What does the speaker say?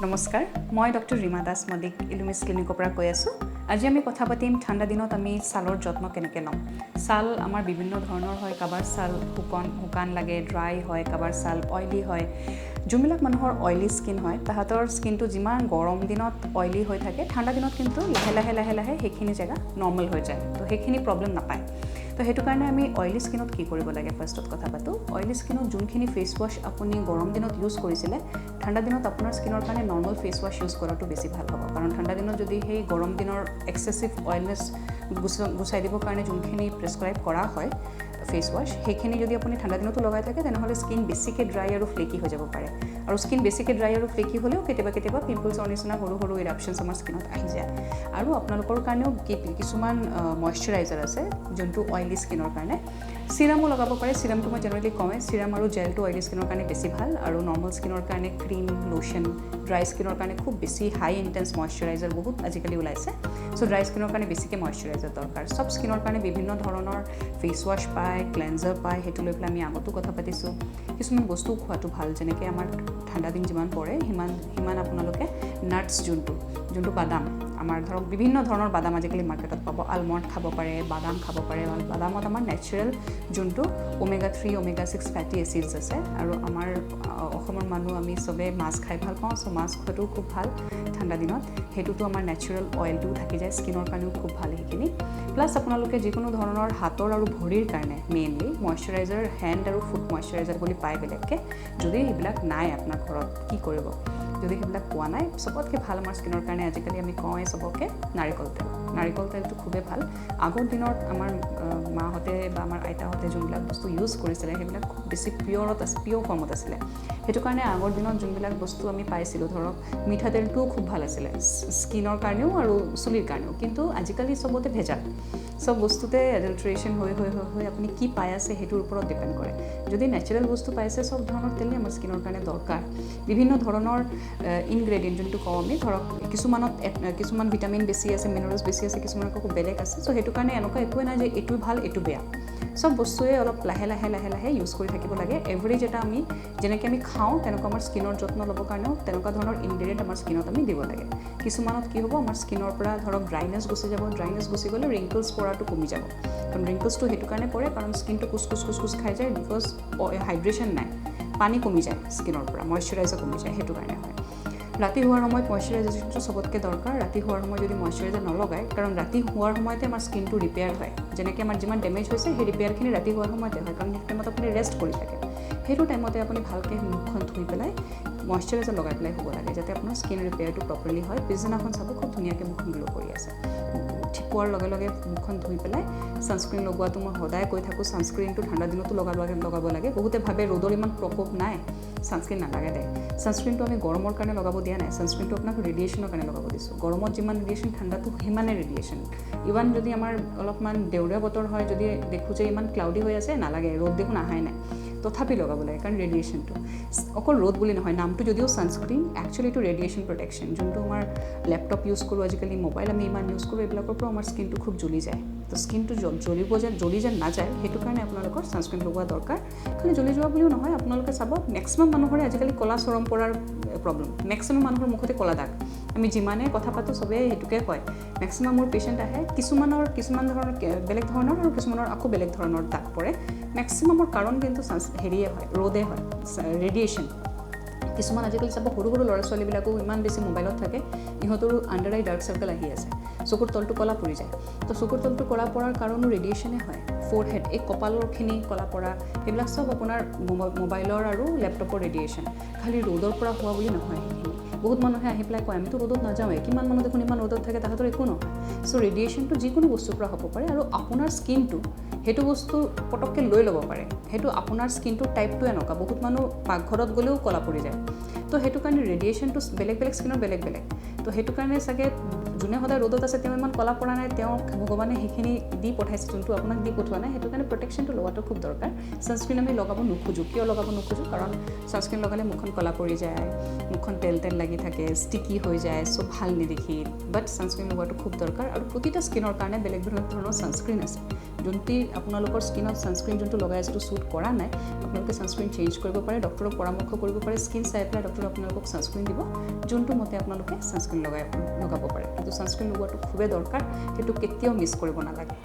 নমস্কাৰ মই ডক্টৰ ৰীমা দাস মল্লিক ইলুমিছ ক্লিনিকৰ পৰা কৈ আছোঁ আজি আমি কথা পাতিম ঠাণ্ডা দিনত আমি ছালৰ যত্ন কেনেকৈ ল'ম ছাল আমাৰ বিভিন্ন ধৰণৰ হয় কাবাৰ ছাল শুকান লাগে ড্ৰাই হয় কাবাৰ ছাল অইলি হয় যোনবিলাক মানুহৰ অইলি স্কিন হয় তাহাঁতৰ স্কিনটো যিমান গৰম দিনত অইলি হৈ থাকে ঠাণ্ডা দিনত কিন্তু লাহে লাহে সেইখিনি জেগা নৰ্মেল হৈ যায় তো সেইখিনি প্ৰব্লেম নাপায় তো সেইটো কাৰণে আমি অইলি স্কিনত কি কৰিব লাগে ফাৰ্ষ্টত কথা পাতো অইলি স্কিনত যোনখিনি ফেচ ৱাশ আপুনি গৰম দিনত ইউজ কৰিছিলে ঠাণ্ডা দিনত আপোনাৰ স্কিনৰ কাৰণে নৰ্মেল ফেচ ৱাশ ইউজ কৰাটো বেছি ভাল হ'ব কাৰণ ঠাণ্ডা দিনত যদি সেই গৰম দিনৰ এক্সেছিভ অইলনেছ গুচাই দিবৰ কাৰণে যোনখিনি প্ৰেছক্ৰাইব কৰা হয় ফেচ ৱাশ সেইখিনি যদি আপুনি ঠাণ্ডা দিনতো লগাই থাকে তেনেহ'লে স্কিন বেছিকৈ ড্ৰাই আৰু ফ্লেকি হৈ যাব পাৰে আৰু স্কিন বেছিকৈ ড্ৰাই আৰু ফ্লেকি হ'লেও কেতিয়াবা পিম্পলছৰ নিচিনা সৰু ইৰাপশ্যনছ আমাৰ স্কিনত আহি যায় আৰু আপোনালোকৰ কাৰণেও কিছুমান মইশ্চাৰাইজাৰ আছে যোনটো অইলি স্কিনৰ কাৰণে চিৰামো লগাব পাৰে চিৰামটো মই জেনেৰেলি কওঁৱেই চিৰাম আৰু জেলটো অইলি স্কিনৰ কাৰণে বেছি ভাল আৰু নৰ্মেল স্কিনৰ কাৰণে ক্ৰীম লোশ্যন ড্ৰাই স্কিনৰ কাৰণে খুব বেছি হাই ইণ্টেন্স মইশ্চাৰাইজাৰ বহুত আজিকালি ওলাইছে চ' ড্ৰাই স্কিনৰ কাৰণে বেছিকৈ মইশ্চাৰাইজাৰ দৰকাৰ চব স্কিনৰ কাৰণে বিভিন্ন ধৰণৰ ফেচ ৱাশ পায় ক্লেনজাৰ পায় সেইটো লৈ পেলাই আমি আগতো কথা পাতিছোঁ কিছুমান বস্তু খোৱাটো ভাল যেনেকৈ আমাৰ ঠাণ্ডা দিন যিমান পৰে সিমান আপোনালোকে নাটছ যোনটো বাদাম আমাৰ ধৰক বিভিন্ন ধৰণৰ বাদাম আজিকালি মাৰ্কেটত পাব আলমণ্ড খাব পাৰে বাদাম খাব পাৰে বাদামত আমাৰ নেচাৰেল যোনটো ওমেগা 3 ওমেগা 6 ফেটি এচিডছ আছে আৰু আমাৰ অসমৰ মানুহ আমি চবেই মাছ খাই ভাল পাওঁ চ' মাছ খোৱাটোও খুব ভাল ঠাণ্ডা দিনত সেইটোতো আমাৰ নেচাৰেল অইলটোও থাকি যায় স্কিনৰ কাৰণেও খুব ভাল সেইখিনি প্লাছ আপোনালোকে যিকোনো ধৰণৰ হাতৰ আৰু ভৰিৰ কাৰণে মেইনলি মইশ্চাৰাইজাৰ হেণ্ড আৰু ফুট মইশ্চাৰাইজাৰ বুলি পায় বেলেগকৈ যদি সেইবিলাক নাই আপোনাৰ ঘৰত কি কৰিব যদি সেইবিলাক পোৱা নাই চবতকৈ ভাল আমাৰ স্কিনৰ কাৰণে আজিকালি আমি কওঁৱেই চবকে নাৰিকল তেলটো খুবেই ভাল আগৰ দিনত আমাৰ মাহঁতে বা আমাৰ আইতাহঁতে যোনবিলাক বস্তু ইউজ কৰিছিলে সেইবিলাক খুব বেছি পিয়ৰ ফৰ্মত আছিলে সেইটো কাৰণে আগৰ দিনত যোনবিলাক বস্তু আমি পাইছিলোঁ ধৰক মিঠাতেলটোও খুব ভাল আছিলে স্কিনৰ কাৰণেও আৰু চুলিৰ কাৰণেও কিন্তু আজিকালি চবতে ভেজাল চব বস্তুতে এডাল্ট্ৰেশ্যন হৈ আপুনি কি পাই আছে সেইটোৰ ওপৰত ডিপেণ্ড কৰে যদি নেচাৰেল বস্তু পাইছে চব ধৰণৰ তেলেই আমাৰ স্কিনৰ কাৰণে দৰকাৰ বিভিন্ন ধৰণৰ ইনগ্ৰেডিয়েণ্ট যোনটো কওঁ আমি ধৰক কিছুমান ভিটামিন বেছি আছে মিনাৰেলছ বেছি আছে কিছুমান আকৌ বেলেগ আছে চ' সেইটো কাৰণে এনেকুৱা একোৱে নাই যে এইটো ভাল এইটো বেয়া চব বস্তুৱে অলপ লাহে লাহে ইউজ কৰি থাকিব লাগে এভাৰেজ এটা আমি যেনেকৈ আমি খাওঁ তেনেকুৱা আমাৰ স্কিনৰ যত্ন ল'বৰ কাৰণেও তেনেকুৱা ধৰণৰ ইনগ্ৰেডিয়েণ্ট আমাৰ স্কিনত আমি দিব লাগে কিছুমানত কি হ'ব আমাৰ স্কিনৰ পৰা ধৰক ড্ৰাইনেছ গুচি যাব ড্ৰাইনেছ গুচি গ'লে ৰিংকলছ পৰাটো কমি যাব কাৰণ ৰিংকলছটো সেইটো কাৰণে পৰে কাৰণ স্কিনটো কুচ খাই যায় বিকজ হাইড্ৰেশ্যন নাই পানী কমি যায় স্কিনৰ পৰা মইশ্চাৰাইজাৰ কমি যায় সেইটো কাৰণে হয় ৰাতি হোৱাৰ সময়ত মইশ্চাৰাইজাৰটো চবতকৈ দৰকাৰ ৰাতি হোৱাৰ সময়ত যদি মইশ্চাৰাইজাৰ নলগায় কাৰণ ৰাতি হোৱাৰ সময়তে আমাৰ স্কিনটো ৰিপেয়াৰ হয় যেনেকৈ আমাৰ যিমান ডেমেজ হৈছে সেই ৰিপেয়াৰখিনি ৰাতি হোৱাৰ সময়তে হয় কাৰণ সেইটো টাইমত আপুনি ৰেষ্ট কৰি থাকে সেইটো টাইমতে আপুনি ভালকৈ মুখখন ধুই পেলাই মইশ্চাৰাইজাৰ লগাই পেলাই হ'ব লাগে যাতে আপোনাৰ স্কিন ৰিপেয়াৰটো প্ৰপাৰলি হয় পিছদিনাখন চাব খুব ধুনীয়াকৈ মুখখন গ্ল' কৰি আছে ঠিক পোৱাৰ লগে মুখখন ধুই পেলাই ছানস্ক্ৰীণ লগোৱাটো মই সদায় কৈ থাকোঁ ছানস্ক্ৰীণটো ঠাণ্ডা দিনতো লগাব লাগে বহুতে ভাবে ৰ'দৰ ইমান প্ৰকোপ নাই ছানস্ক্ৰীণ নালাগে দে ছানস্ক্ৰীণটো আমি গৰমৰ কাৰণে লগাব দিয়া নাই ছানস্ক্ৰীণটো আপোনাক ৰেডিয়েশ্যনৰ কাৰণে লগাব দিছোঁ গৰমত যিমান ৰেডিয়েশ্যন ঠাণ্ডাটো সিমানেই ৰেডিয়েশ্যন ইমান যদি আমাৰ অলপমান দেউৰীয়া বতৰ হয় যদি দেখোঁ যে ইমান ক্লাউডি হৈ আছে নালাগে ৰ'দ দেখোন আহাই নাই তথাপি লগাব লাগে কাৰণ ৰেডিয়েশ্যনটো অকল ৰ'দ বুলি নহয় নামটো যদিও ছানস্ক্ৰীণ একচুৱেলি এইটো ৰেডিয়েশ্যন প্ৰটেকশ্যন যোনটো আমাৰ লেপটপ ইউজ কৰোঁ আজিকালি মোবাইল আমি ইমান ইউজ কৰোঁ এইবিলাকৰ পৰা আমাৰ স্কিনটো খুব জ্বলি যায় তো স্কিনটো জ্বলি যেন নাযায় সেইটো কাৰণে আপোনালোকৰ ছানস্ক্ৰীণ লগোৱা দৰকাৰ খালি জ্বলি যোৱা বুলিও নহয় আপোনালোকে চাব মেক্সিমাম মানুহৰে আজিকালি ক'লা চৰম পৰাৰ প্ৰব্লেম মেক্সিমাম মানুহৰ মুখতে ক'লা দাগ আমি যিমানে কথা পাতোঁ চবেই সেইটোকে কয় মেক্সিমাম মোৰ পেচেণ্ট আহে কিছুমান ধৰণৰ বেলেগ ধৰণৰ আৰু কিছুমানৰ আকৌ বেলেগ ধৰণৰ দাগ পৰে মেক্সিমামৰ কাৰণ কিন্তু হেৰিয়ে হয় ৰ'দে হয় ৰেডিয়েশ্যন কিছুমান আজিকালি চাব সৰু ল'ৰা ছোৱালীবিলাকো ইমান বেছি মোবাইলত থাকে ইহঁতৰো আণ্ডাৰ আই ডাৰ্ক চাৰ্কেল আহি আছে চকুৰ তলটো ক'লা পৰি যায় তো চকুৰ তলটো ক'লা পৰাৰ কাৰণো ৰেডিয়েশ্যনে হয় ফ'ৰহেড এই কপালৰখিনি ক'লা পৰা সেইবিলাক চব আপোনাৰ মোবাইলৰ আৰু লেপটপৰ ৰেডিয়েশ্যন খালি ৰ'দৰ পৰা হোৱা বুলি নহয় সেইখিনি বহুত মানুহে আহি পেলাই কয় আমিতো ৰ'দত নাযাওঁৱে কিমান মানুহ দেখোন ইমান ৰ'দত থাকে তাহাঁতৰ একো নহয় চ' ৰেডিয়েশ্যনটো যিকোনো বস্তুৰ পৰা হ'ব পাৰে আৰু আপোনাৰ স্কিনটো সেইটো বস্তু পটককৈ লৈ ল'ব পাৰে সেইটো আপোনাৰ স্কিনটোৰ টাইপটো এনেকুৱা বহুত মানুহ পাকঘৰত গ'লেও ক'লা পৰি যায় তো সেইটো কাৰণে ৰেডিয়েশ্যনটো বেলেগ স্কিনৰ বেলেগ তো সেইটো কাৰণে চাগে যোনে সদায় ৰ'দত আছে তেওঁ ইমান কলা পৰা নাই, তেওঁ ভগৱানে সেইখিনি দি পঠাইছে, যোনটো আপোনাক দি পঠোৱা নাই, সেইটো কাৰণে প্ৰটেকশ্যনটো লোৱাটো খুব দৰকাৰ। ছানস্ক্ৰীন আমি লগাব নোখোজোঁ। কিয় লগাব নোখোজোঁ? কাৰণ ছানস্ক্ৰীন লগালে মুখখন কলা পৰি যায়, মুখখন তেল তেল লাগি থাকে, ষ্টিকি হৈ যায়, চ' ভাল নেদেখি। বাট ছানস্ক্ৰীন লগোৱাটো খুব দৰকাৰ। আৰু প্ৰতিটা স্কিনৰ কাৰণে বেলেগ বেলেগ ধৰণৰ ছানস্ক্ৰীন আছে। যোনটি আপোনালোকৰ স্কিনত ছানস্ক্ৰীন যোনটো লগাই আছে শ্বুট কৰা নাই, আপোনালোকে ছানস্ক্ৰীন চেঞ্জ কৰিব পাৰে, ডক্টৰক পৰামৰ্শ কৰিব পাৰে, স্কিন চাই পেলাই ডক্টৰে আপোনালোকক ছানস্ক্ৰীন দিব, যোনটো মতে আপোনালোকে ছানস্ক্ৰীন লগাব পাৰে। কিন্তু ছানস্ক্ৰীন লগোৱাটো খুবেই দৰকাৰ, সেইটো কেতিয়াও মিছ কৰিব নালাগে।